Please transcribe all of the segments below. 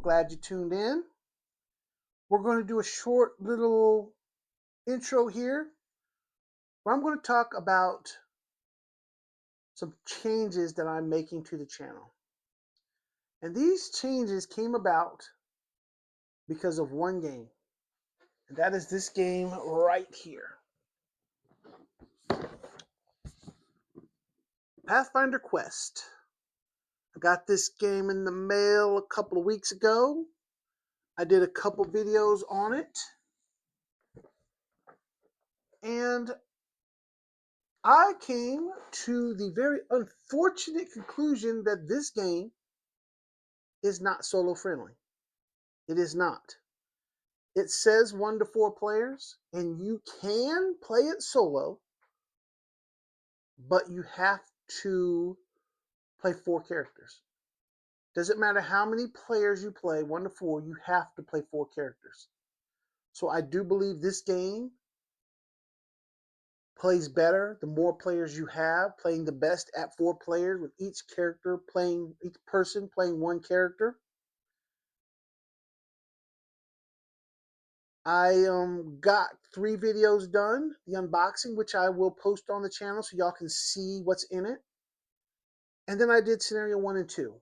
Glad you tuned in. We're going to do a short little intro here where I'm going to talk about some changes that I'm making to the channel. And these changes came about because of one game, and that is this game right here. Pathfinder Quest. I got this game in the mail a couple of weeks ago. I did a couple videos on it. And I came to the very unfortunate conclusion that this game is not solo friendly. It is not. It says 1 to 4 players, and you can play it solo, but you have to play 4 characters. Doesn't matter how many players you play, 1 to 4, you have to play 4 characters. So I do believe this game plays better the more players you have, playing the best at 4 players, with each person playing 1 character. I got 3 videos done, the unboxing, which I will post on the channel so y'all can see what's in it. And then I did scenario 1 and 2.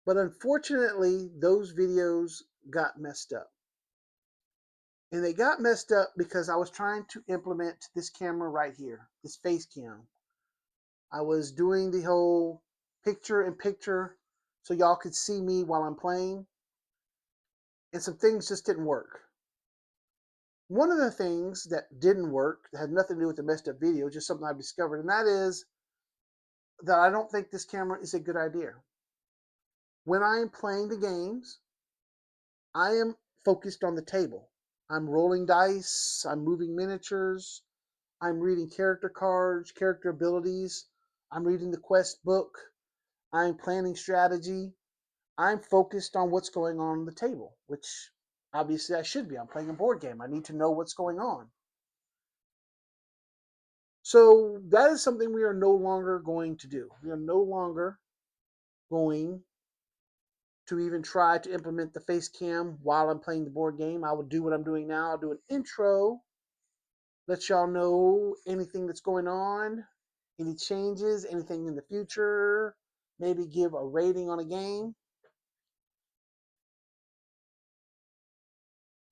But unfortunately, those videos got messed up. And they got messed up because I was trying to implement this camera right here, this face cam. I was doing the whole picture-in-picture so y'all could see me while I'm playing. And some things just didn't work. One of the things that didn't work, that had nothing to do with the messed up video, just something I've discovered, and that is that I don't think this camera is a good idea. When I am playing the games, I am focused on the table. I'm rolling dice, I'm moving miniatures, I'm reading character cards, character abilities, I'm reading the quest book, I'm planning strategy. I'm focused on what's going on the table, which obviously I should be. I'm playing a board game. I need to know what's going on. So that is something we are no longer going to do. We are no longer going to even try to implement the face cam while I'm playing the board game. I will do what I'm doing now. I'll do an intro, let y'all know anything that's going on, any changes, anything in the future, maybe give a rating on a game.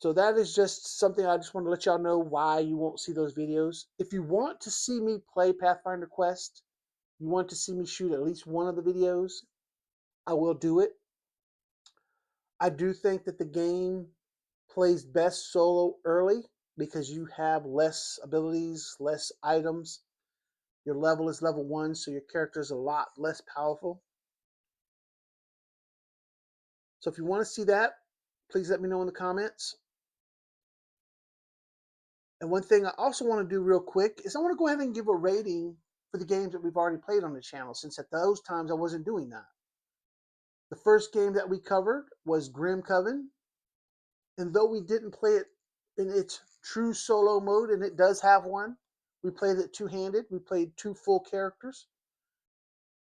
So that is just something I just want to let y'all know why you won't see those videos. If you want to see me play Pathfinder Quest, you want to see me shoot at least one of the videos, I will do it. I do think that the game plays best solo early because you have less abilities, less items. Your level is level 1, so your character is a lot less powerful. So if you want to see that, please let me know in the comments. And one thing I also want to do real quick is I want to go ahead and give a rating for the games that we've already played on the channel, since at those times I wasn't doing that. The first game that we covered was Grim Coven, and though we didn't play it in its true solo mode, and it does have one, we played it two-handed. We played 2 full characters,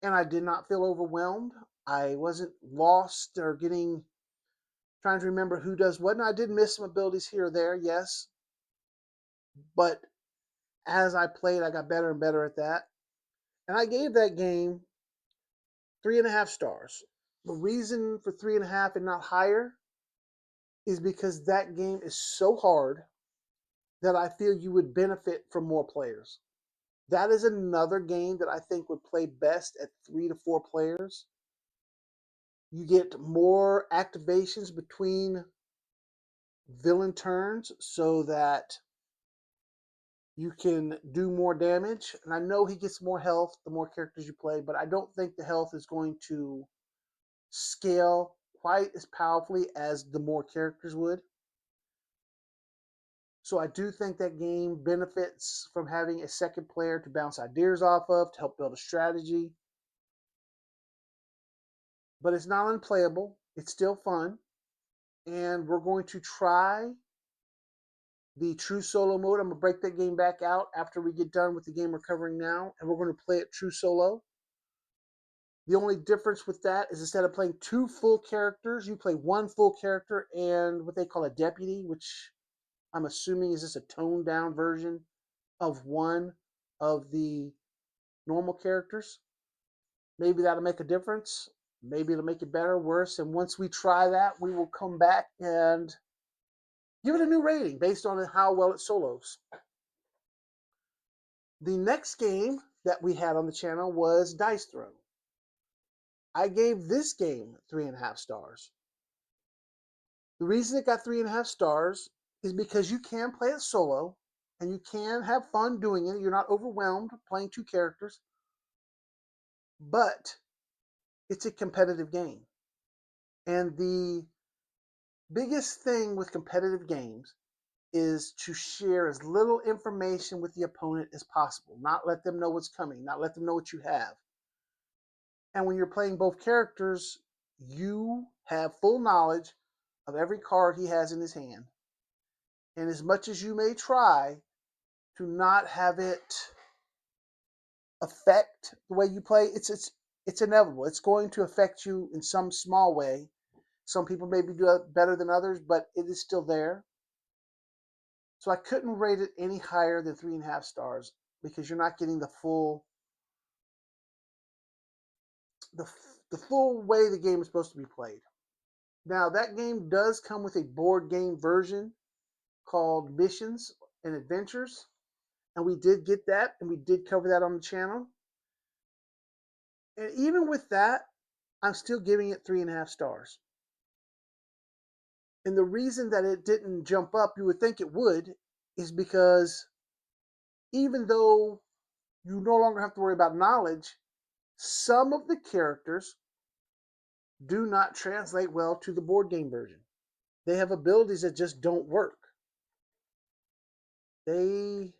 and I did not feel overwhelmed. I wasn't lost or trying to remember who does what. And I did miss some abilities here or there, yes, but as I played, I got better and better at that. And I gave that game 3.5 stars. The reason for 3.5 and not higher is because that game is so hard that I feel you would benefit from more players. That is another game that I think would play best at 3 to 4 players. You get more activations between villain turns so that you can do more damage. And I know he gets more health the more characters you play, but I don't think the health is going to scale quite as powerfully as the more characters would. So I do think that game benefits from having a second player to bounce ideas off of, to help build a strategy. But it's not unplayable. It's still fun. And we're going to try the true solo mode. I'm going to break that game back out after we get done with the game we're covering now. And we're going to play it true solo. The only difference with that is instead of playing 2 full characters, you play 1 full character and what they call a deputy, which I'm assuming is just a toned down version of one of the normal characters. Maybe that'll make a difference. Maybe it'll make it better or worse. And once we try that, we will come back and give it a new rating based on how well it solos. The next game that we had on the channel was Dice Throne. I gave this game 3.5 stars. The reason it got 3.5 stars is because you can play it solo and you can have fun doing it. You're not overwhelmed playing 2 characters, but it's a competitive game. And the biggest thing with competitive games is to share as little information with the opponent as possible, not let them know what's coming, not let them know what you have. And when you're playing both characters, you have full knowledge of every card he has in his hand. And as much as you may try to not have it affect the way you play, it's inevitable. It's going to affect you in some small way. Some people maybe do it better than others, but it is still there. So I couldn't rate it any higher than 3.5 stars because you're not getting the full way the game is supposed to be played. Now that game does come with a board game version called Missions and Adventures, and we did get that, and we did cover that on the channel. And even with that, I'm still giving it 3.5 stars. And the reason that it didn't jump up, you would think it would, is because even though you no longer have to worry about knowledge, some of the characters do not translate well to the board game version. They have abilities that just don't work. They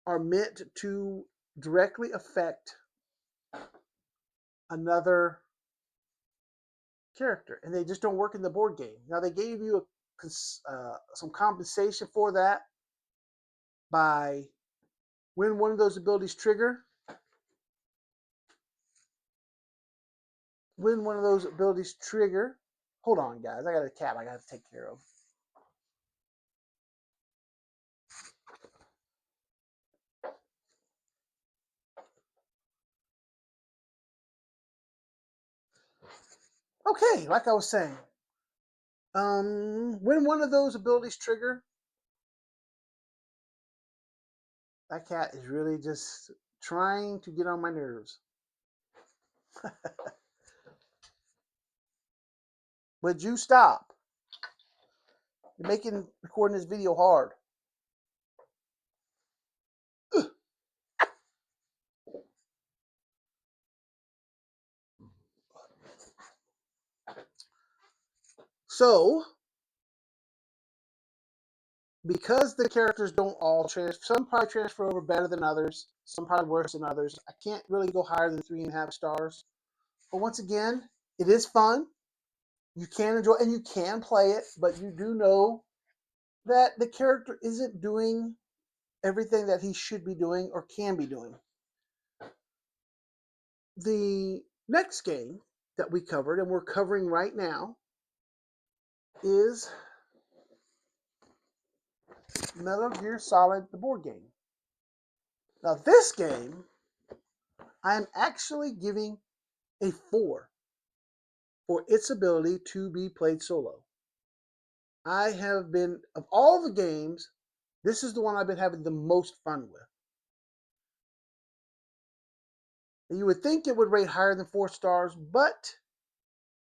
are meant to directly affect another character, and they just don't work in the board game. Now, they gave you some compensation for that by when one of those abilities trigger. When one of those abilities trigger, hold on, guys. I got a cat I got to take care of. Okay, like I was saying, when one of those abilities trigger, that cat is really just trying to get on my nerves. Would you stop? You're making recording this video hard. So, because the characters don't all transfer, some probably transfer over better than others, some probably worse than others. I can't really go higher than 3.5 stars. But once again, it is fun. You can enjoy and you can play it, but you do know that the character isn't doing everything that he should be doing or can be doing. The next game that we covered, and we're covering right now, is Metal Gear Solid, the board game. Now, this game, I am actually giving a 4 for its ability to be played solo. I have been, of all the games, this is the one I've been having the most fun with. And you would think it would rate higher than 4 stars, but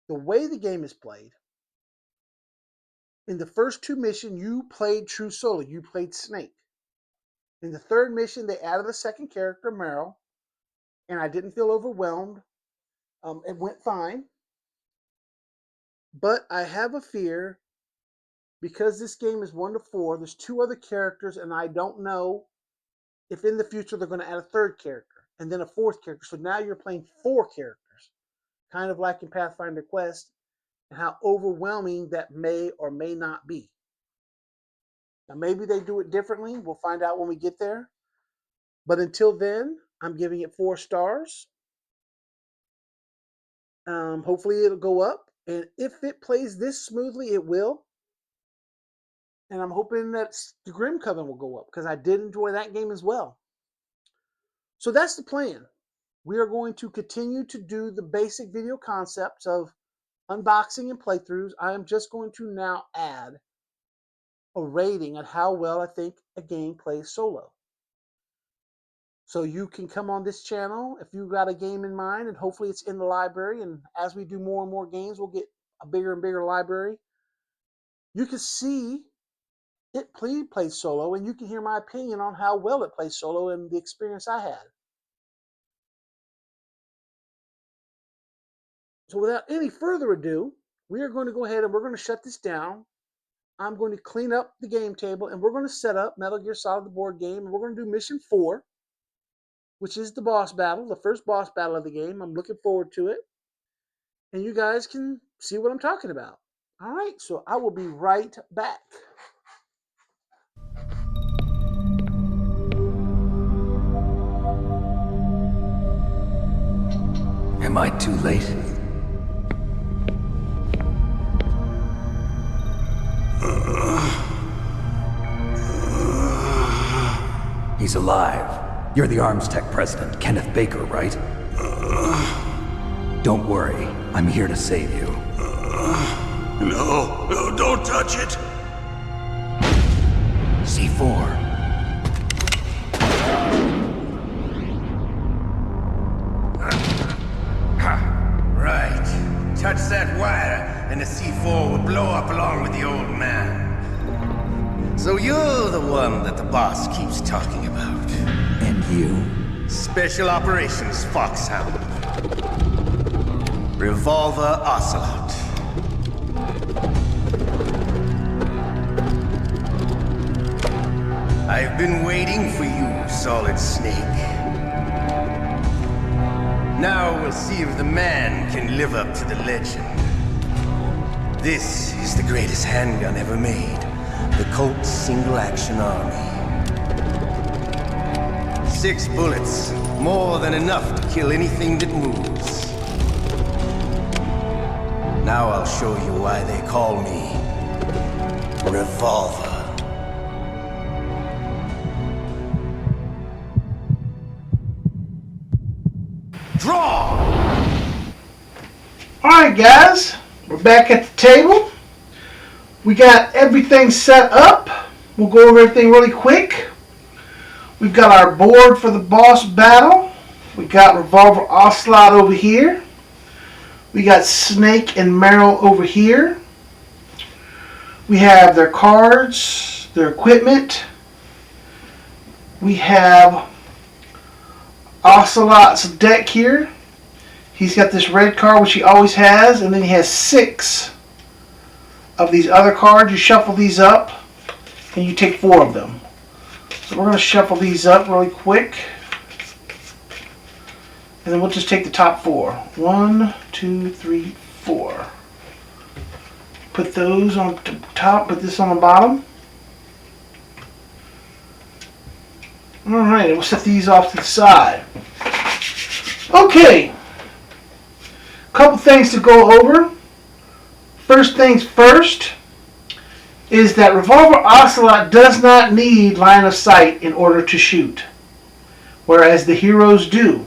the way the game is played, in the first 2 missions, you played true solo. You played Snake. In the 3rd mission, they added a second character, Meryl, and I didn't feel overwhelmed. It went fine. But I have a fear, because this game is 1 to 4, there's 2 other characters, and I don't know if in the future they're going to add a 3rd character, and then a 4th character. So now you're playing 4 characters, kind of like in Pathfinder Quest, and how overwhelming that may or may not be. Now, maybe they do it differently. We'll find out when we get there. But until then, I'm giving it 4 stars. Hopefully it'll go up. And if it plays this smoothly, it will. And I'm hoping that the Grim Coven will go up because I did enjoy that game as well. So that's the plan. We are going to continue to do the basic video concepts of unboxing and playthroughs. I am just going to now add a rating on how well I think a game plays solo. So you can come on this channel if you've got a game in mind, and hopefully it's in the library. And as we do more and more games, we'll get a bigger and bigger library. You can see it plays solo, and you can hear my opinion on how well it plays solo and the experience I had. So without any further ado, we are going to go ahead and we're going to shut this down. I'm going to clean up the game table, and we're going to set up Metal Gear Solid, the board game, and we're going to do mission 4, which is the boss battle, the first boss battle of the game. I'm looking forward to it, and you guys can see what I'm talking about. All right, so I will be right back. Am I too late? He's alive. You're the Armstech president, Kenneth Baker, right? Don't worry, I'm here to save you. No, don't touch it! C4. Right. Touch that wire, and the C4 will blow up along with the old man. So you're the one that the boss keeps talking about. And you? Special Operations Foxhound. Revolver Ocelot. I've been waiting for you, Solid Snake. Now we'll see if the man can live up to the legend. This is the greatest handgun ever made. The Colt Single Action Army. 6 bullets, more than enough to kill anything that moves. Now I'll show you why they call me Revolver. Draw! Alright guys, we're back at the table. We got everything set up. We'll go over everything really quick. We've got our board for the boss battle. We got Revolver Ocelot over here. We got Snake and Meryl over here. We have their cards, their equipment. We have Ocelot's deck here. He's got this red card, which he always has, and then he has 6 of these other cards. You shuffle these up, and you take 4 of them. So we're going to shuffle these up really quick, and then we'll just take the top 4. 1, 2, 3, 4. Put those on the top, put this on the bottom. Alright, we'll set these off to the side. Okay, couple things to go over. First things first is that Revolver Ocelot does not need line of sight in order to shoot, whereas the heroes do.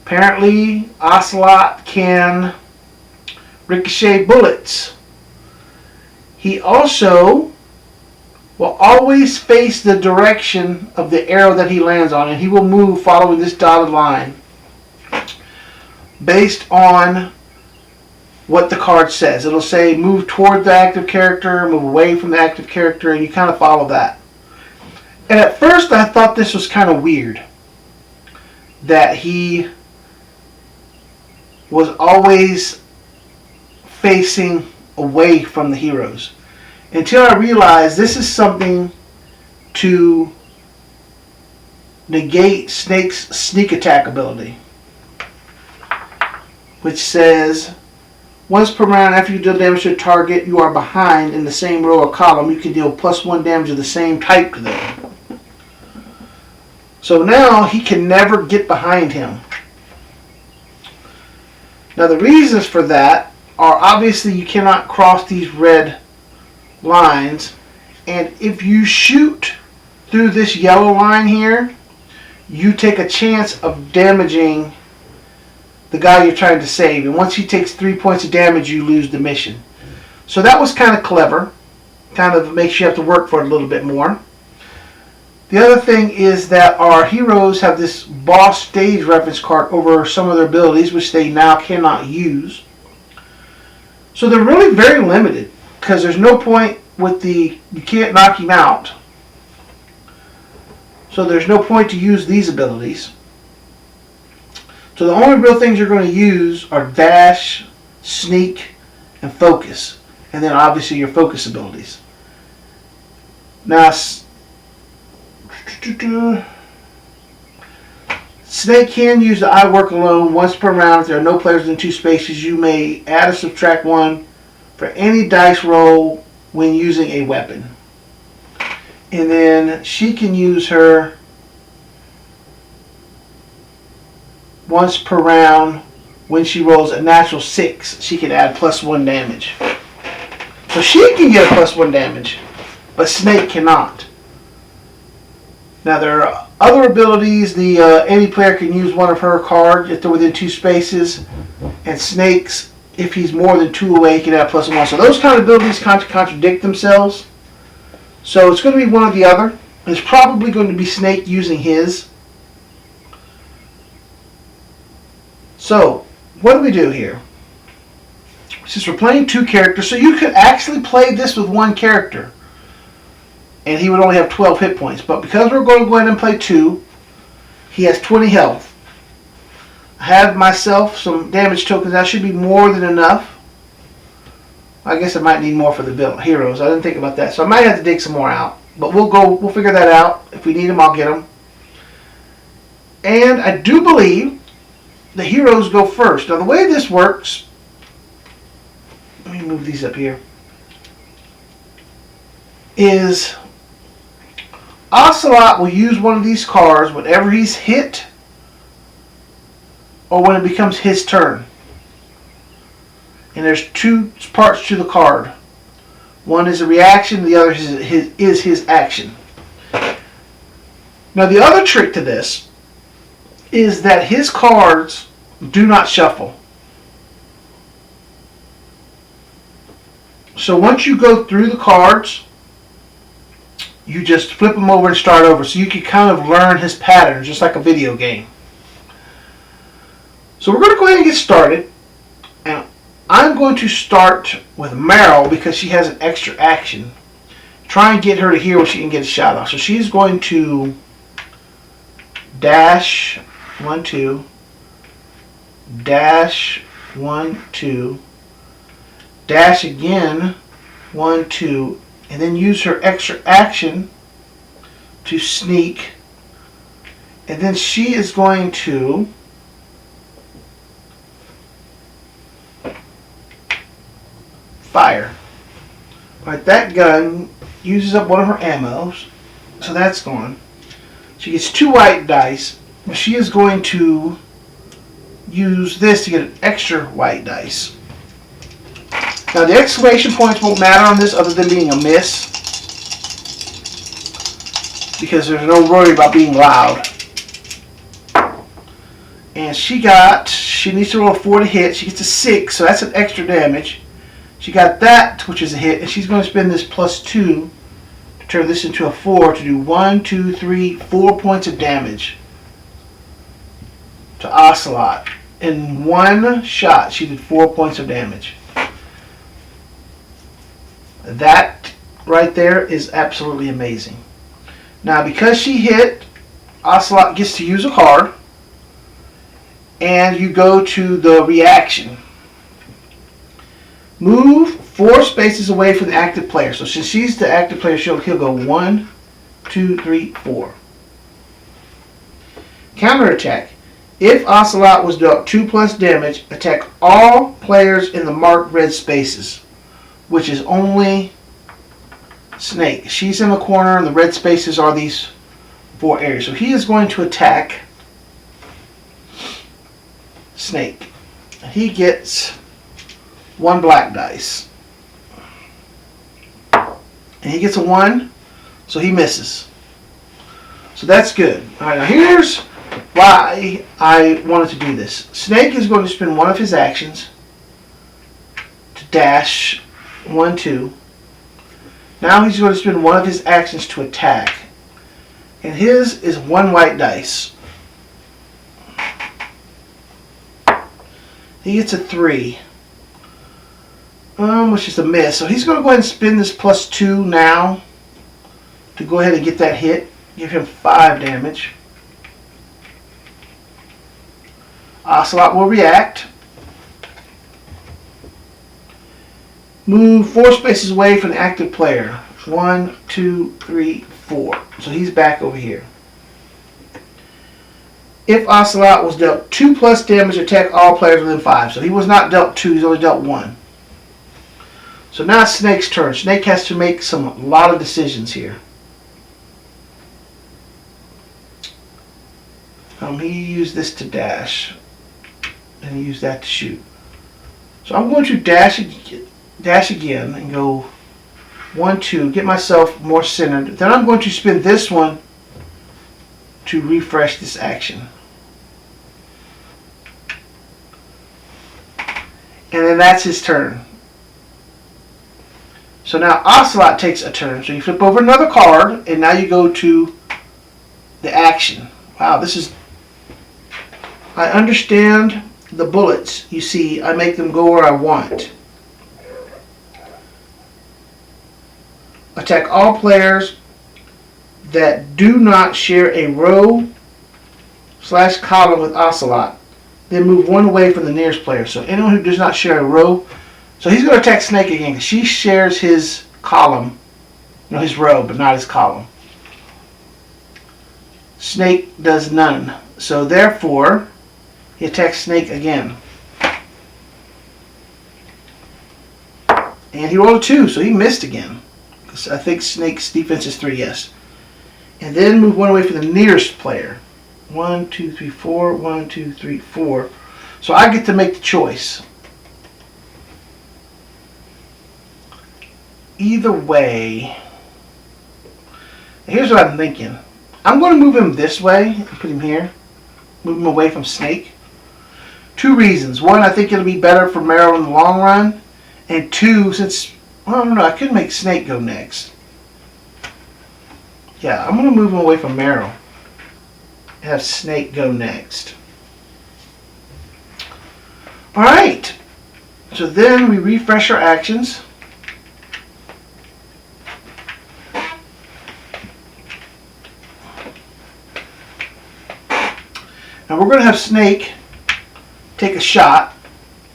Apparently, Ocelot can ricochet bullets. He also will always face the direction of the arrow that he lands on, and he will move following this dotted line based on what the card says. It'll say move toward the active character, move away from the active character, and you kind of follow that. And at first I thought this was kind of weird, that he was always facing away from the heroes, until I realized this is something to negate Snake's sneak attack ability, which says once per round after you deal damage to a target you are behind in the same row or column, you can deal +1 damage of the same type to them. So now he can never get behind him. Now the reasons for that are obviously you cannot cross these red lines, and if you shoot through this yellow line here, you take a chance of damaging the guy you're trying to save, and once he takes 3 points of damage, you lose the mission. So that was kind of clever. Kind of makes you have to work for it a little bit more. The other thing is that our heroes have this boss stage reference card over some of their abilities, which they now cannot use. So they're really very limited, because there's no point with you can't knock him out. So there's no point to use these abilities. So the only real things you're going to use are dash, sneak, and focus. And then obviously your focus abilities. Now, Snake can use the I work alone once per round. If there are no players in 2 spaces, you may add or subtract 1 for any dice roll when using a weapon. And then she can use her once per round when she rolls a natural 6. She can add +1 damage. So she can get a +1 damage, but Snake cannot. Now there are other abilities. Any player can use one of her cards if they're within 2 spaces, and Snake's, if he's more than 2 away, he can add +1. So those kind of abilities contradict themselves. So it's going to be one or the other. It's probably going to be Snake using his. So what do we do here? Since we're playing 2 characters, so you could actually play this with 1 character, and he would only have 12 hit points. But because we're going to go ahead and play 2, he has 20 health. I have myself some damage tokens. That should be more than enough. I guess I might need more for the heroes. I didn't think about that, so I might have to dig some more out. But we'll figure that out. If we need them, I'll get them. And I do believe the heroes go first. Now the way this works, let me move these up here, is Ocelot will use one of these cards whenever he's hit or when it becomes his turn. And there's 2 parts to the card. One is a reaction, the other is his action. Now the other trick to this is that his cards do not shuffle. So once you go through the cards, you just flip them over and start over. So you can kind of learn his patterns, just like a video game. So we're going to go ahead and get started. And I'm going to start with Meryl because she has an extra action. Try and get her to here where she can get a shot off. So she's going to dash 1, 2, dash 1, 2, dash again 1, 2, and then use her extra action to sneak. And then she is going to fire. Alright, that gun uses up one of her ammos, so that's gone. She gets 2 white dice. She is going to use this to get an extra white dice. Now the exclamation points won't matter on this other than being a miss, because there's no worry about being loud. And she needs to roll a 4 to hit. She gets a 6, so that's an extra damage. She got that, which is a hit, and she's going to spend this +2 to turn this into a 4 to do 1, 2, 3, 4 points of damage to Ocelot. In one shot, she did 4 points of damage. That right there is absolutely amazing. Now, because she hit, Ocelot gets to use a card, and you go to the reaction. Move 4 spaces away from the active player. So since she's the active player, he'll go 1, 2, 3, 4. Counterattack. If Ocelot was dealt 2+ damage, attack all players in the marked red spaces, which is only Snake. She's in the corner, and the red spaces are these 4 areas. So he is going to attack Snake. He gets 1 black dice. And he gets a 1, so he misses. So that's good. Alright, now here's why I wanted to do this. Snake is going to spend one of his actions to dash 1, 2. Now he's going to spend one of his actions to attack. And his is 1 white dice. He gets a 3. Which is a miss. So he's going to go ahead and spend this +2 now to go ahead and get that hit. Give him 5 damage. Ocelot will react. Move 4 spaces away from the active player. 1, 2, 3, 4. So he's back over here. If Ocelot was dealt 2+ damage, attack all players within 5. So he was not dealt 2, he's only dealt 1. So now it's Snake's turn. Snake has to make a lot of decisions here. He used this to dash, and he used that to shoot. So I'm going to dash again and go 1, 2, get myself more centered. Then I'm going to spend this one to refresh this action. And then that's his turn. So now Ocelot takes a turn. So you flip over another card, and now you go to the action. Wow, this is... I understand the bullets. You see, I make them go where I want. Attack all players that do not share a row/column with Ocelot. Then move 1 away from the nearest player. So anyone who does not share a row. So he's going to attack Snake again. She shares his column. No, his row, but not his column. Snake does none. So therefore, he attacks Snake again. And he rolled a 2, so he missed again. I think Snake's defense is 3, yes. And then move 1 away from the nearest player. 1, 2, 3, 4. 1, 2, 3, 4. So I get to make the choice. Either way, here's what I'm thinking. I'm going to move him this way and put him here. Move him away from Snake. 2 reasons. 1, I think it'll be better for Meryl in the long run. And 2, since, well, I don't know, I could make Snake go next. Yeah, I'm going to move him away from Meryl. Have Snake go next. Alright. So then we refresh our actions. Now we're going to have Snake take a shot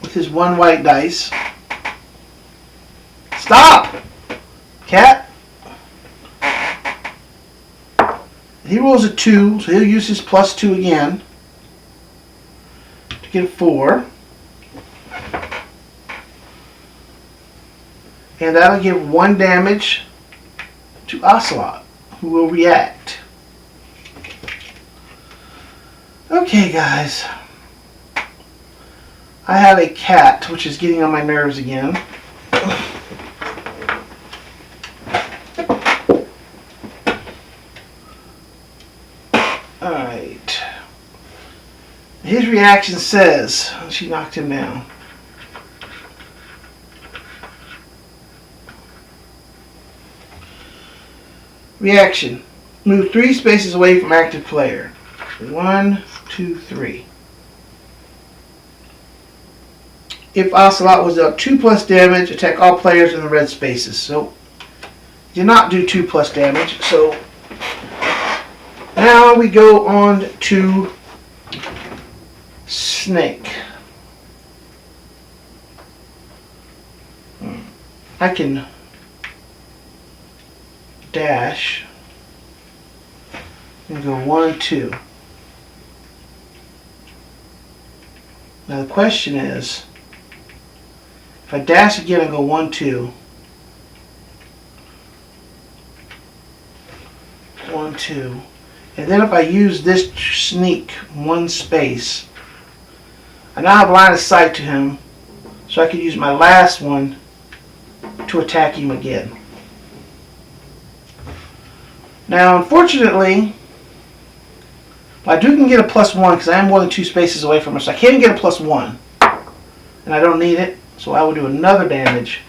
with his 1 white dice. Stop! Cat. He rolls a 2, so he'll use his +2 again to get a 4. And that'll give 1 damage to Ocelot, who will react. Okay, guys. I have a cat, which is getting on my nerves again. Alright. His reaction says, she knocked him down. Reaction. Move 3 spaces away from active player. 1, 2, 3. If Ocelot was up 2+ damage, attack all players in the red spaces. So, did not do 2+ damage. So, now we go on to Snake. I can dash and go 1, 2. Now the question is, if I dash again and go 1, 2, 1, 2, and then if I use this to sneak 1 space, I now have line of sight to him, so I can use my last one to attack him again. Now, unfortunately, I can get a +1 because I am more than 2 spaces away from her, so I can get a +1. And I don't need it, so I will do another damage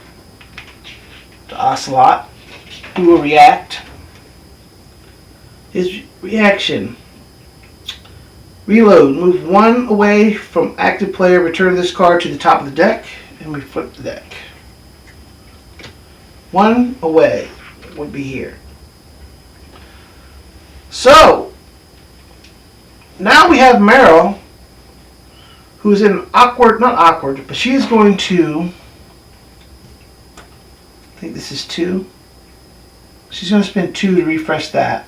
to Ocelot, who will react. His reaction. Reload. Move 1 away from active player, return this card to the top of the deck, and we flip the deck. 1 away would be here. So, now we have Meryl, who's in not awkward, but she is going to, I think this is 2. She's going to spend 2 to refresh that.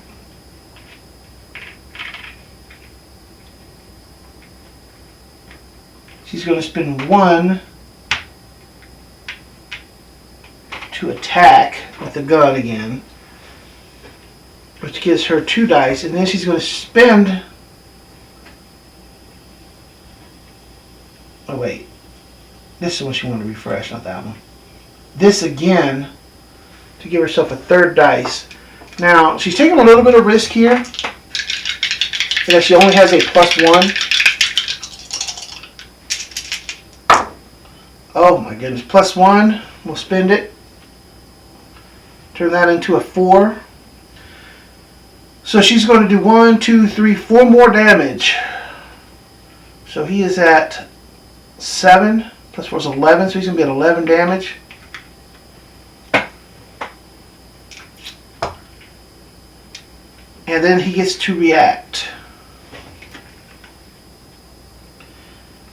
She's going to spend 1 to attack with the gun again, which gives her 2 dice, and then she's going to spend... Oh wait, this is what she wanted to refresh, not that one. This again to give herself a 3rd dice. Now, she's taking a little bit of risk here, that she only has a +1. Oh my goodness, +1, we'll spend it. Turn that into a 4. So she's going to do 1, 2, 3, 4 more damage. So he is at 7, +4 is 11, so he's going to get 11 damage. And then he gets to react.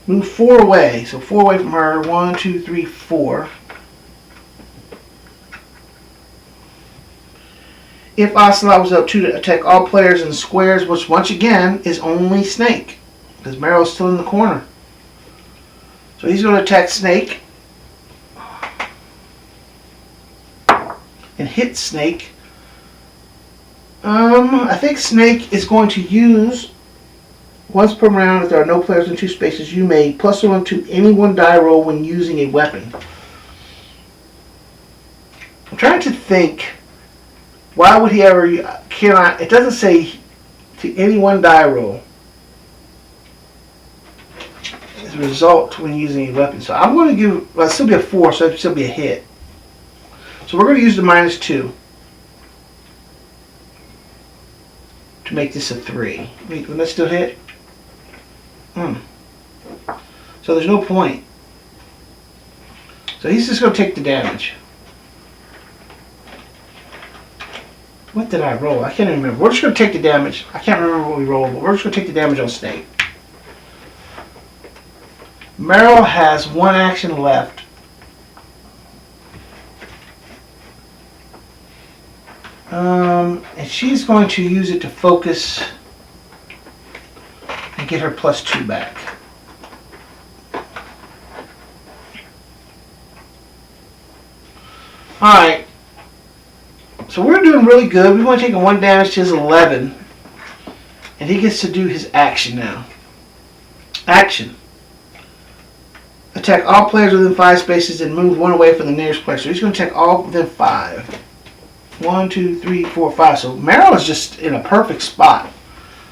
Move 4 away, so 4 away from her. 1, 2, 3, 4. If Ocelot was up 2 to attack all players in squares, which once again is only Snake, because Meryl's still in the corner. So he's going to attack Snake and hit Snake. I think Snake is going to use, once per round, if there are no players in 2 spaces, you may +1 to any 1 die roll when using a weapon. I'm trying to think, why would he ever, it doesn't say to any 1 die roll as a result when using a weapon. So I'm going to give, well, it'll still be a 4, so it'll still be a hit. So we're going to use the -2 to make this a 3. Wait, will that still hit? So there's no point. So he's just going to take the damage. What did I roll? I can't even remember. We're just going to take the damage. I can't remember what we rolled, but we're just going to take the damage on Snake. Meryl has 1 action left. And she's going to use it to focus and get her +2 back. Alright. So we're doing really good. We've only taken 1 damage to his 11. And he gets to do his action now. Action. Attack all players within 5 spaces and move 1 away from the nearest player. So he's going to attack all within 5. 1, 2, 3, 4, 5. So Meryl is just in a perfect spot.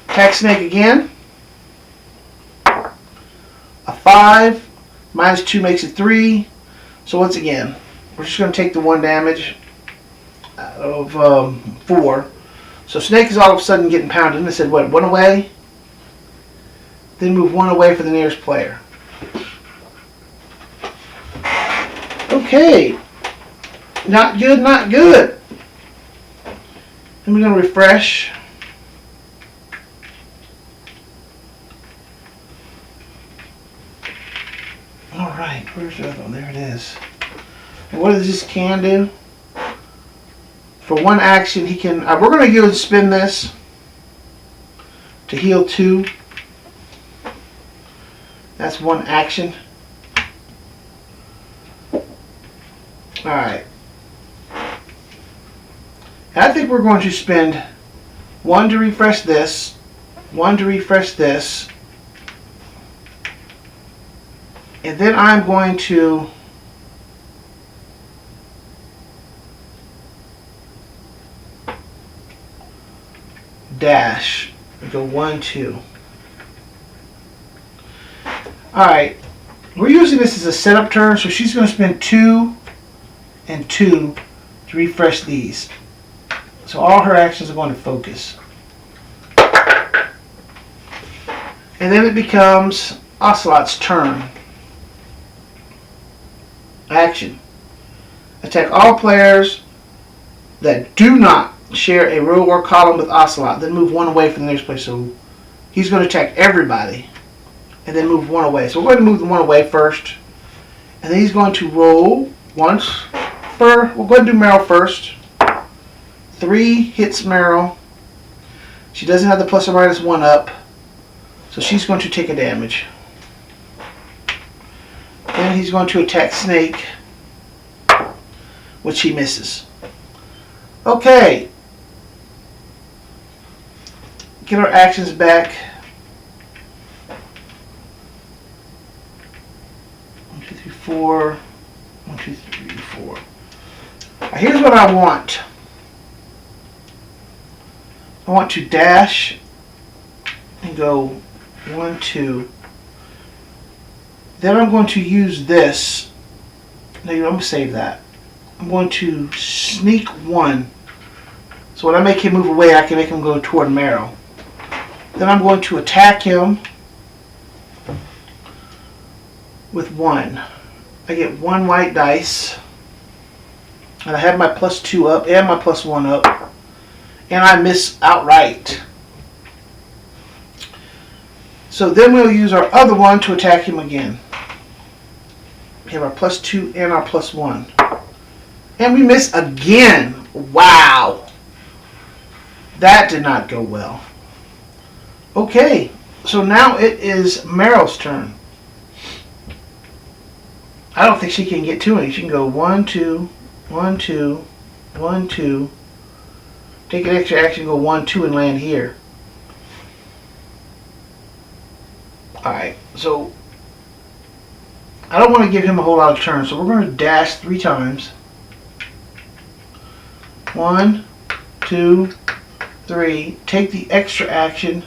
Attack Snake again. A 5. -2 makes it 3. So once again, we're just going to take the 1 damage out of 4. So Snake is all of a sudden getting pounded. I said, what, 1 away? Then move 1 away for the nearest player. Okay. Not good, not good. And we're going to refresh. Alright, where's the other one? There it is. And what does this can do? For 1 action, he can... we're going to go and spin this to heal 2. That's 1 action. Alright. I think we're going to spend 1 to refresh this, 1 to refresh this, And then I'm going to dash. We go 1, 2. Alright. We're using this as a setup turn, so she's going to spend 2 and 2 to refresh these. So all her actions are going to focus. And then it becomes Ocelot's turn. Action. Attack all players that do not share a row or column with Ocelot. Then move 1 away from the next place. So he's going to attack everybody. And then move 1 away. So we're going to move the 1 away first. And then he's going to roll once. We're going to do Meryl first. 3 hits Meryl. She doesn't have the plus or minus 1 up. So she's going to take a damage. Then he's going to attack Snake, which he misses. Okay. Get our actions back. 1, 2, 3, 4. 1, 2, 3, 4. Now here's what I want. I want to dash and go 1, 2. Then I'm going to use this. No, I'm going to save that. I'm going to sneak 1. So when I make him move away, I can make him go toward Meryl. Then I'm going to attack him with 1. I get 1 white dice. And I have my plus 2 up and my plus 1 up. And I miss outright. So then we'll use our other one to attack him again. We have our plus 2 and our plus 1. And we miss again. Wow. That did not go well. Okay. So now it is Meryl's turn. I don't think she can get too many. She can go 1, 2, 1, 2, 1, 2. Take an extra action, go 1, 2, and land here. Alright, so I don't want to give him a whole lot of turns, so we're going to dash 3 times. 1, 2, 3. Take the extra action.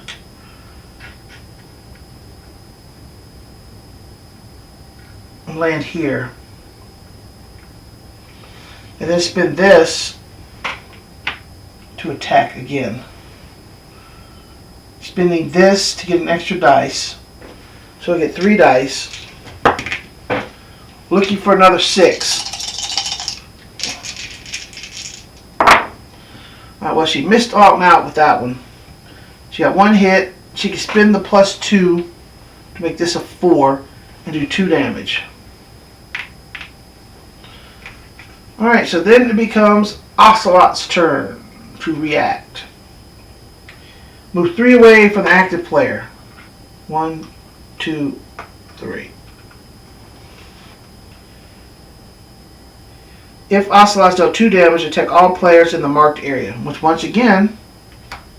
And land here. And then spin this to attack again. Spinning this to get an extra dice. So I get 3 dice. Looking for another 6. Alright, well, she missed out with that one. She got 1 hit. She can spin the plus 2 to make this a 4 and do 2 damage. Alright, so then it becomes Ocelot's turn to react. Move 3 away from the active player. 1, 2, 3. If Ocelot's dealt 2 damage, attack all players in the marked area, which once again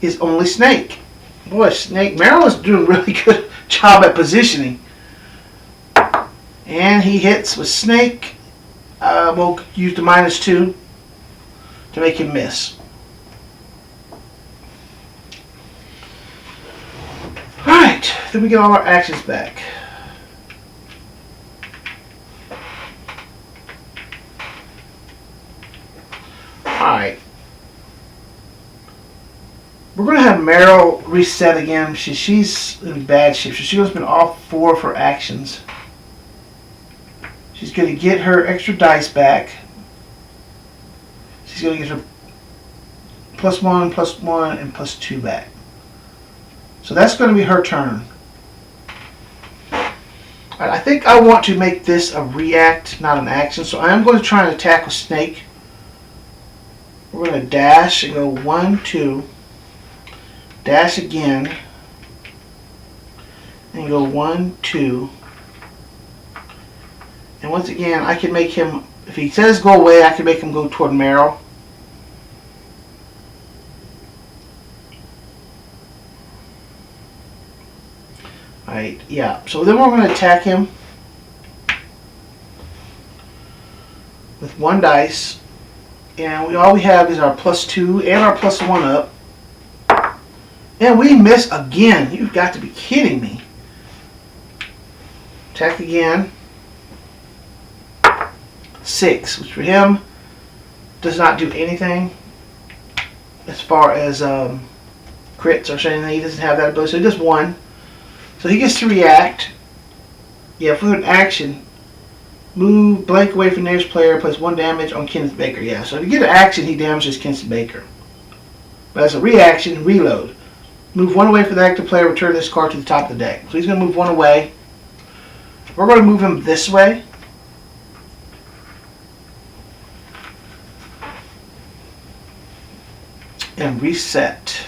is only Snake. Boy, Snake, Meryl is doing a really good job at positioning. And he hits with Snake. We'll use the minus 2 to make him miss. Alright, then we get all our actions back. Alright. We're going to have Meryl reset again. She's in bad shape. So she's going to spend all 4 of her actions. She's going to get her extra dice back. She's going to get her plus 1, and plus 2 back. So that's going to be her turn. Right, I think I want to make this a react, not an action. So I am going to try and attack with Snake. We're going to dash and go 1, 2. Dash again. And go 1, 2. And once again, I can make him, if he says go away, I can make him go toward Meryl. Alright, yeah. So then we're going to attack him with 1 dice. And all we have is our +2 and our +1 up. And we miss again. You've got to be kidding me. Attack again. 6, which for him does not do anything as far as crits or anything. He doesn't have that ability, so he does 1. So he gets to react. Yeah, for an action, move blank away from nearest player, place 1 damage on Kenneth Baker. Yeah, so if you get an action, he damages Kenneth Baker. But as a reaction, reload. Move 1 away from the active player, return this card to the top of the deck. So he's going to move 1 away. We're going to move him this way. And reset.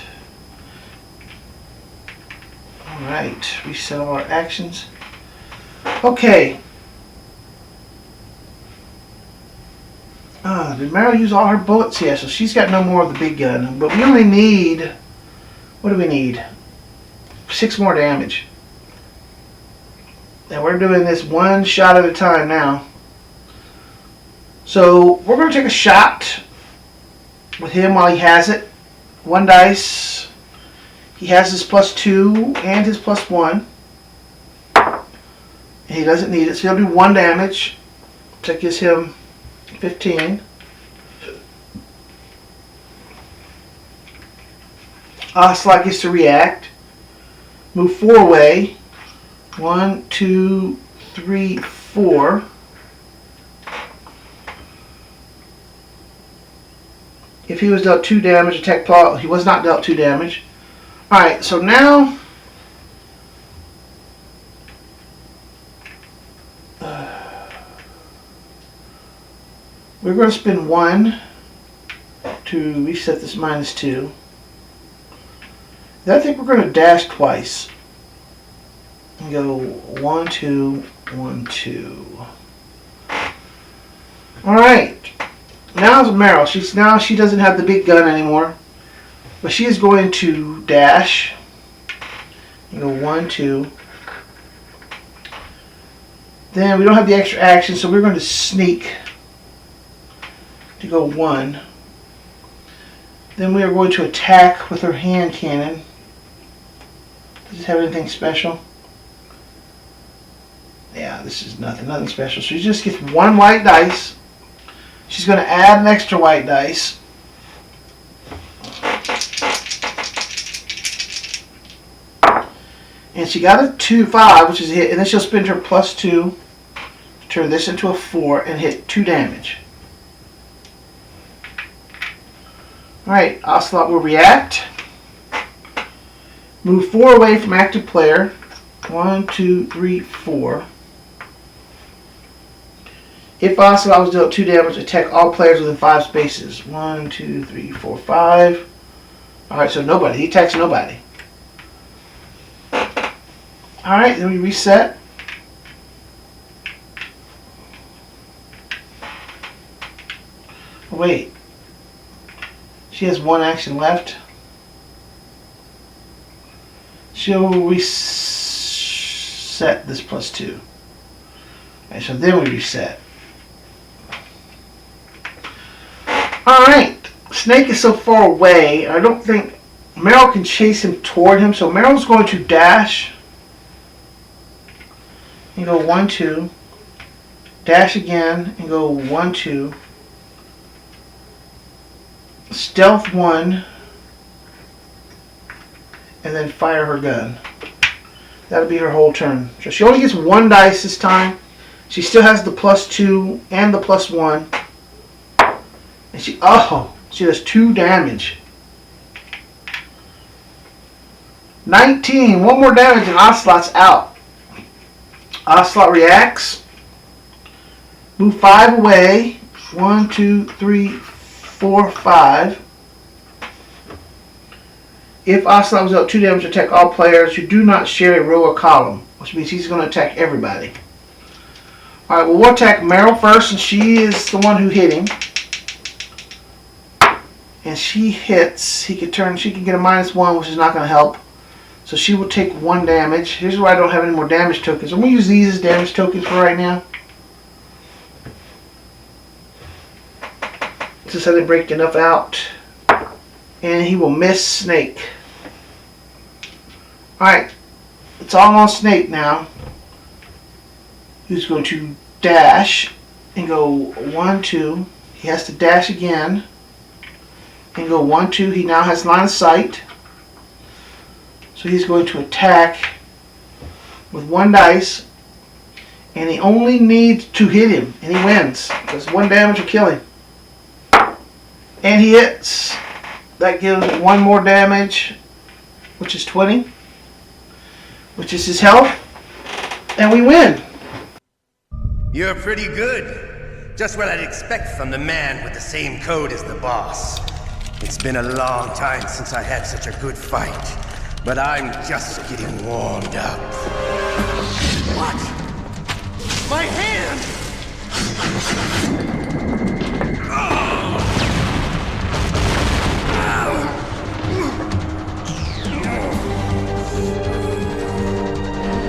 Alright, reset all our actions. Okay. Did Meryl use all her bullets? Yeah, so she's got no more of the big gun. But we only need... What do we need? 6 more damage. And we're doing this 1 shot at a time now. So we're going to take a shot with him while he has it. 1 dice. He has his +2 and his +1. And he doesn't need it, so he'll do 1 damage. That gives him 15. Ocelot gets to react. Move 4 away. 1, 2, 3, 4. If he was dealt 2 damage, attack plot, he was not dealt 2 damage. Alright, so now we're going to spend 1 to reset this -2. Then I think we're going to dash twice. And go 1, 2, 1, 2. Alright. Now it's Meryl. She doesn't have the big gun anymore. But she is going to dash. And go 1, 2. Then we don't have the extra action, so we're going to sneak to go 1. Then we are going to attack with her hand cannon. Does it have anything special? Yeah, this is nothing special. So she just gets 1 white dice. She's going to add an extra white dice. And she got a 2-5, which is a hit. And then she'll spend her +2, turn this into a 4, and hit 2 damage. Alright, Ocelot will react. Move 4 away from active player. 1, 2, 3, 4. If Ocelot was dealt 2 damage, attack all players within 5 spaces. 1, 2, 3, 4, 5. Alright, so nobody. He attacks nobody. Alright, then we reset. Oh, wait. She has 1 action left. She'll reset this +2. Okay, so then we reset. Alright. Snake is so far away, I don't think Meryl can chase him toward him. So Meryl's going to dash. And go 1, 2. Dash again and go 1, 2. Stealth 1. And then fire her gun. That'll be her whole turn. So she only gets 1 dice this time. She still has the +2 and the +1. And she does 2 damage. 19. 1 more damage and Ocelot's out. Ocelot reacts. Move 5 away. 1, 2, 3, 4, 5. If Ocelot was dealt 2 damage, attack all players who do not share a row or column, which means he's going to attack everybody. Alright, well, we'll attack Meryl first, and she is the one who hit him. And she hits. She can get a -1, which is not going to help. So she will take 1 damage. Here's why I don't have any more damage tokens. I'm going to use these as damage tokens for right now. Mantis doesn't break enough out. And he will miss Snake. Alright. It's all on Snake now. He's going to dash and go 1, 2. He has to dash again and go 1, 2. He now has line of sight. So he's going to attack with 1 dice. And he only needs to hit him. And he wins. Because 1 damage will kill him. And he hits. That gives 1 more damage, which is 20. Which is his health. And we win. You're pretty good. Just what I'd expect from the man with the same code as the boss. It's been a long time since I had such a good fight, but I'm just getting warmed up. What? My hand!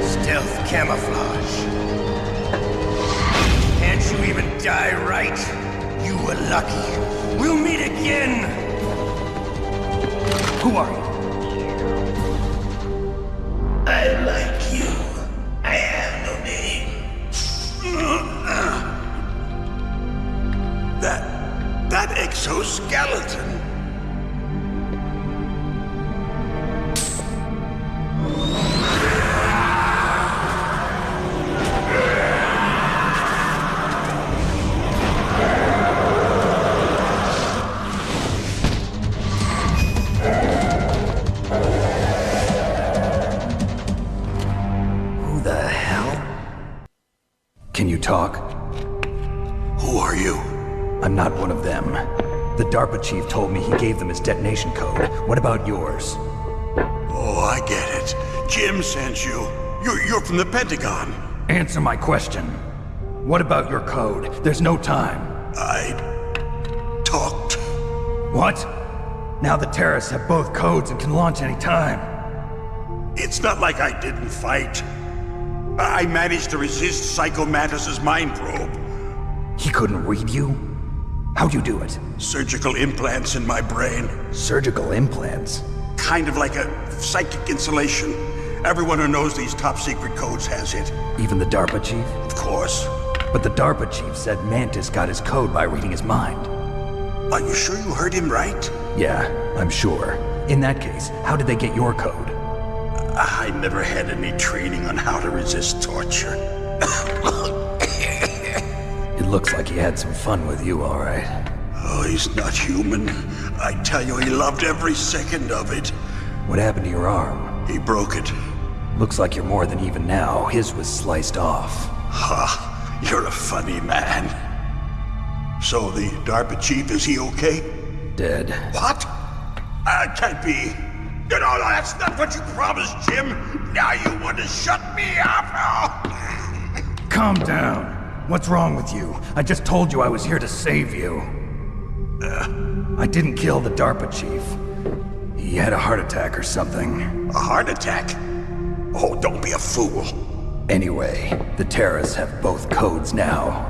Stealth camouflage. Can't you even die right? You were lucky. We'll meet again! Who are you? I like you. I have no name. That exoskeleton. Can you talk? Who are you? I'm not one of them. The DARPA chief told me he gave them his detonation code. What about yours? Oh, I get it. Jim sent you. You're from the Pentagon. Answer my question. What about your code? There's no time. I talked. What? Now the terrorists have both codes and can launch any time. It's not like I didn't fight. I managed to resist Psycho Mantis's mind probe. He couldn't read you? How'd you do it? Surgical implants in my brain. Surgical implants? Kind of like a psychic insulation. Everyone who knows these top secret codes has it. Even the DARPA chief? Of course. But the DARPA chief said Mantis got his code by reading his mind. Are you sure you heard him right? Yeah, I'm sure. In that case, how did they get your code? I never had any training on how to resist torture. It looks like he had some fun with you, all right. Oh, he's not human. I tell you, he loved every second of it. What happened to your arm? He broke it. Looks like you're more than even now. His was sliced off. Ha, you're a funny man. So the DARPA chief, is he okay? Dead. What? Can't be. No, that's not what you promised, Jim. Now you want to shut me up? Calm down. What's wrong with you? I just told you I was here to save you. I didn't kill the DARPA chief. He had a heart attack or something. A heart attack? Oh, don't be a fool. Anyway, the terrorists have both codes now.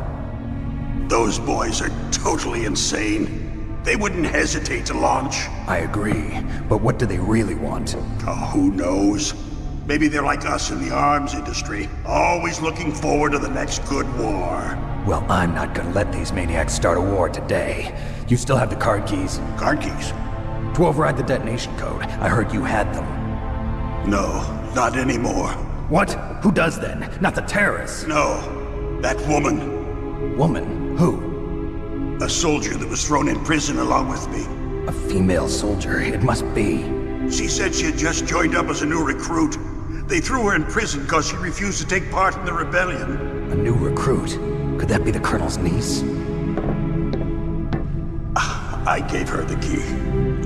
Those boys are totally insane. They wouldn't hesitate to launch. I agree, but what do they really want? Oh, who knows? Maybe they're like us in the arms industry, always looking forward to the next good war. Well, I'm not gonna let these maniacs start a war today. You still have the card keys? Card keys? To override the detonation code. I heard you had them. No, not anymore. What? Who does then? Not the terrorists. No, that woman. Woman? Who? A soldier that was thrown in prison along with me. A female soldier, it must be. She said she had just joined up as a new recruit. They threw her in prison because she refused to take part in the rebellion. A new recruit? Could that be the Colonel's niece? I gave her the key.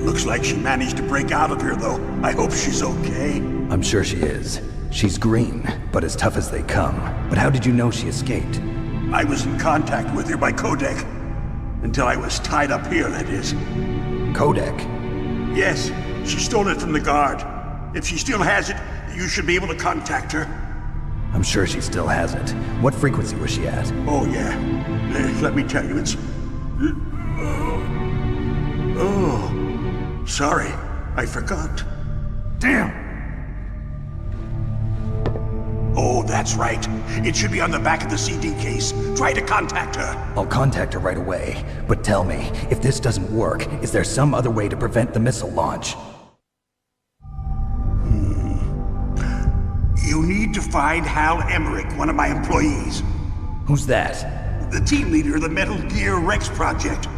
Looks like she managed to break out of here, though. I hope she's okay. I'm sure she is. She's green, but as tough as they come. But how did you know she escaped? I was in contact with her by codec. Until I was tied up here, that is. Codec? Yes, she stole it from the guard. If she still has it, you should be able to contact her. I'm sure she still has it. What frequency was she at? Oh, yeah. Let me tell you, it's... Oh, sorry. I forgot. Damn! Oh, that's right. It should be on the back of the CD case. Try to contact her. I'll contact her right away. But tell me, if this doesn't work, is there some other way to prevent the missile launch? You need to find Hal Emmerich, one of my employees. Who's that? The team leader of the Metal Gear Rex project.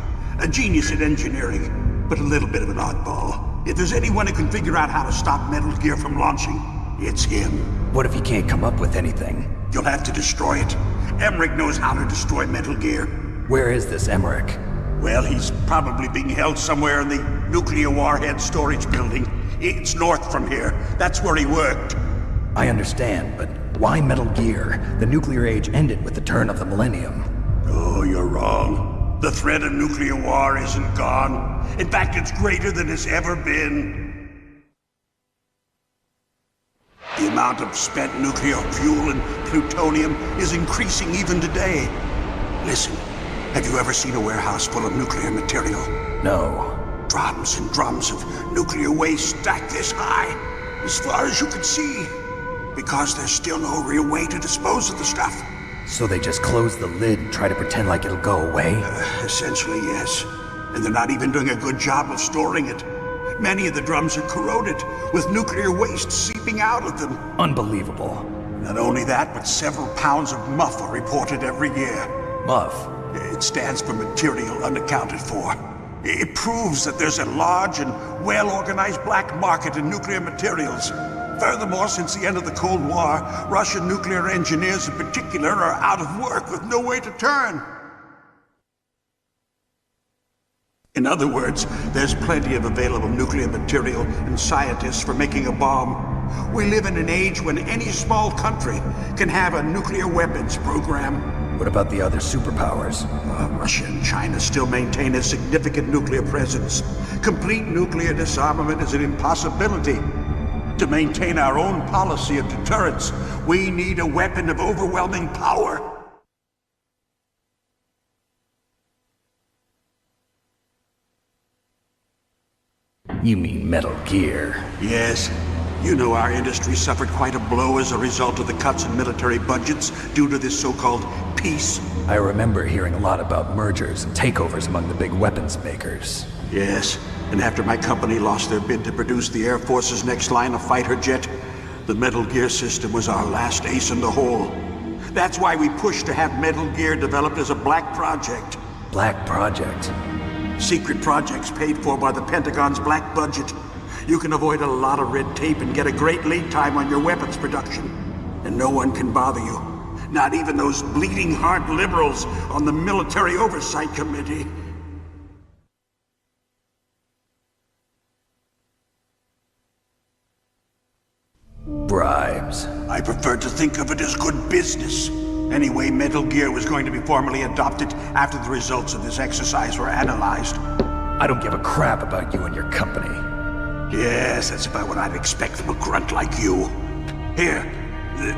A genius at engineering, but a little bit of an oddball. If there's anyone who can figure out how to stop Metal Gear from launching, it's him. What if he can't come up with anything? You'll have to destroy it. Emmerich knows how to destroy Metal Gear. Where is this Emmerich? Well, he's probably being held somewhere in the nuclear warhead storage building. It's north from here. That's where he worked. I understand, but why Metal Gear? The nuclear age ended with the turn of the millennium. Oh, you're wrong. The threat of nuclear war isn't gone. In fact, it's greater than it's ever been. The amount of spent nuclear fuel and plutonium is increasing even today. Listen, have you ever seen a warehouse full of nuclear material? No. Drums and drums of nuclear waste stacked this high, as far as you can see. Because there's still no real way to dispose of the stuff. So they just close the lid and try to pretend like it'll go away? Essentially, yes. And they're not even doing a good job of storing it. Many of the drums are corroded, with nuclear waste seeping out of them. Unbelievable. Not only that, but several pounds of MUF are reported every year. MUF? It stands for material unaccounted for. It proves that there's a large and well-organized black market in nuclear materials. Furthermore, since the end of the Cold War, Russian nuclear engineers in particular are out of work with no way to turn. In other words, there's plenty of available nuclear material and scientists for making a bomb. We live in an age when any small country can have a nuclear weapons program. What about the other superpowers? Russia and China still maintain a significant nuclear presence. Complete nuclear disarmament is an impossibility. To maintain our own policy of deterrence, we need a weapon of overwhelming power. You mean Metal Gear? Yes. You know our industry suffered quite a blow as a result of the cuts in military budgets due to this so-called peace. I remember hearing a lot about mergers and takeovers among the big weapons makers. Yes, and after my company lost their bid to produce the Air Force's next line of fighter jet, the Metal Gear system was our last ace in the hole. That's why we pushed to have Metal Gear developed as a black project. Black Project? Secret projects paid for by the Pentagon's black budget. You can avoid a lot of red tape and get a great lead time on your weapons production. And no one can bother you. Not even those bleeding heart liberals on the Military Oversight Committee. Bribes. I prefer to think of it as good business. Anyway, Metal Gear was going to be formally adopted after the results of this exercise were analyzed. I don't give a crap about you and your company. Yes, that's about what I'd expect from a grunt like you. Here,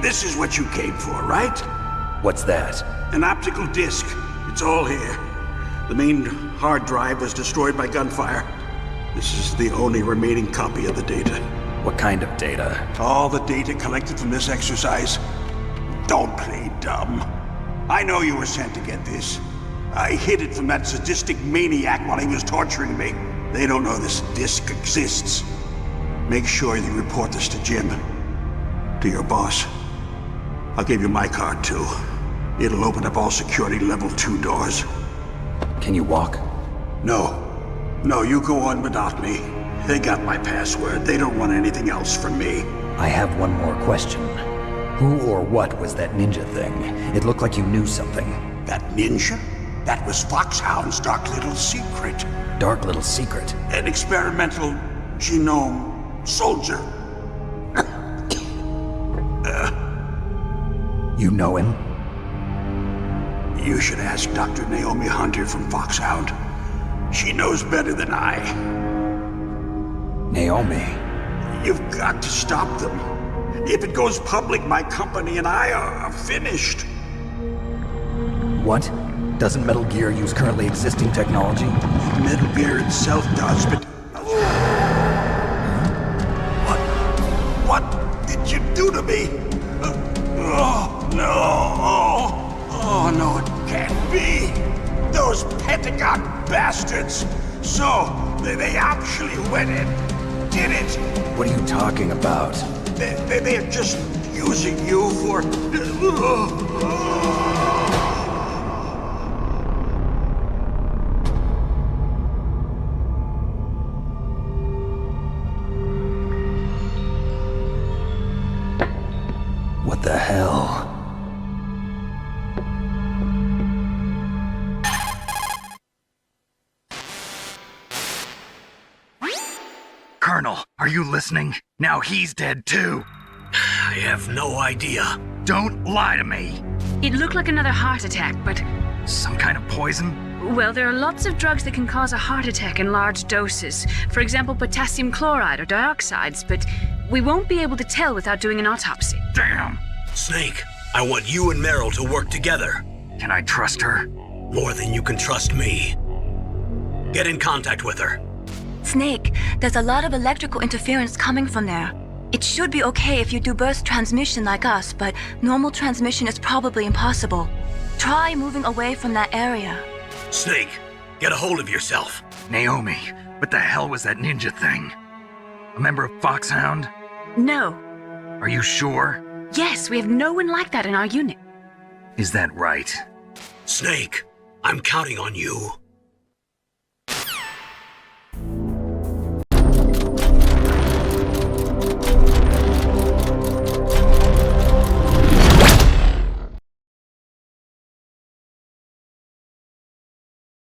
this is what you came for, right? What's that? An optical disc. It's all here. The main hard drive was destroyed by gunfire. This is the only remaining copy of the data. What kind of data? All the data collected from this exercise. Don't play dumb. I know you were sent to get this. I hid it from that sadistic maniac while he was torturing me. They don't know this disc exists. Make sure you report this to Jim. To your boss. I'll give you my card too. It'll open up all security level 2 doors. Can you walk? No. No, you go on without me. They got my password. They don't want anything else from me. I have one more question. Who or what was that ninja thing? It looked like you knew something. That ninja? That was Foxhound's dark little secret. Dark little secret? An experimental genome soldier. You know him? You should ask Dr. Naomi Hunter from Foxhound. She knows better than I. Naomi? You've got to stop them. If it goes public, my company and I are finished. What? Doesn't Metal Gear use currently existing technology? Metal Gear itself does, but... What did you do to me? Oh, no. Oh, no, it can't be. Those Pentagon bastards. So, they actually went and did it. What are you talking about? They're just using you for... What the hell? Colonel, are you listening? Now he's dead too. I have no idea. Don't lie to me. It looked like another heart attack, but, Some kind of poison? well, there are lots of drugs that can cause a heart attack in large doses. For example, potassium chloride or dioxides, but we won't be able to tell without doing an autopsy. Damn! Snake, I want you and Meryl to work together. Can I trust her? More than you can trust me. Get in contact with her. Snake, there's a lot of electrical interference coming from there. It should be okay if you do burst transmission like us, but normal transmission is probably impossible. Try moving away from that area. Snake, get a hold of yourself. Naomi, what the hell was that ninja thing? A member of Foxhound? No. Are you sure? Yes, we have no one like that in our unit. Is that right? Snake, I'm counting on you.